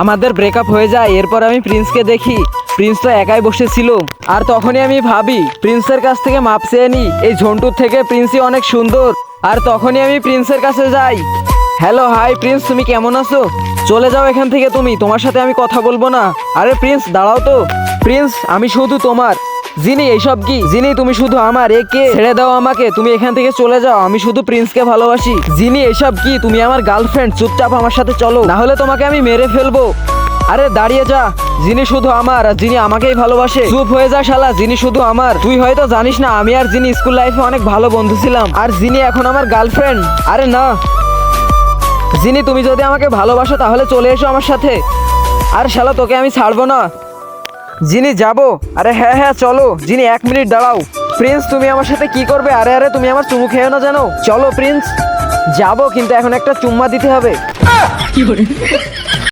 আমাদের ব্রেকআপ হয়ে যায়। এরপর আমি প্রিন্সকে দেখি, প্রিন্স তো একাই বসেছিল। আর তখনই আমি ভাবি প্রিন্সের কাছ থেকে মাপ চেয়ে নি, এই ঝন্টুর থেকে প্রিন্সই অনেক সুন্দর। আর তখনই আমি প্রিন্সের কাছে যাই। হ্যালো, হাই প্রিন্স, তুমি কেমন আছো? চলে যাও এখান থেকে, তুমি, তোমার সাথে আমি কথা বলবো না। আরে প্রিন্স দাঁড়াও তো। প্রিন্স, আমি শুধু তোমার। জিনি, এইসব কি? জিনি, তুমি শুধু আমার। কে? ছেড়ে দাও আমাকে, তুমি এখান থেকে চলে যাও, আমি শুধু প্রিন্সকে ভালোবাসি। জিনি, এইসব কি? তুমি আমার গার্লফ্রেন্ড, চুপচাপ আমার সাথে চলো, না হলে তোমাকে আমি মেরে ফেলবো। আরে দাঁড়িয়ে যা, জিনি শুধু আমার আর জিনি আমাকেই ভালোবাসে। চুপ হয়ে যা শালা, জিনি শুধু আমার। তুই হয়তো জানিস না, আমি আর জিনি স্কুল লাইফে অনেক ভালো বন্ধু ছিলাম, আর জিনি এখন আমার গার্লফ্রেন্ড। আরে না জিনি, তুমি যদি আমাকে ভালোবাসো তাহলে চলে এসো আমার সাথে। আর শালা, তোকে আমি ছাড়বো না। জিনি, যাবো? আরে হ্যাঁ হ্যাঁ চলো। জিনি, 1 মিনিট দাঁড়াও। প্রিন্স, তুমি আমার সাথে কি করবে? আরে আরে, তুমি আমার চুমু খেয়েও না জানো। চলো প্রিন্স। যাবো, কিন্তু এখন একটা চুম্মা দিতে হবে।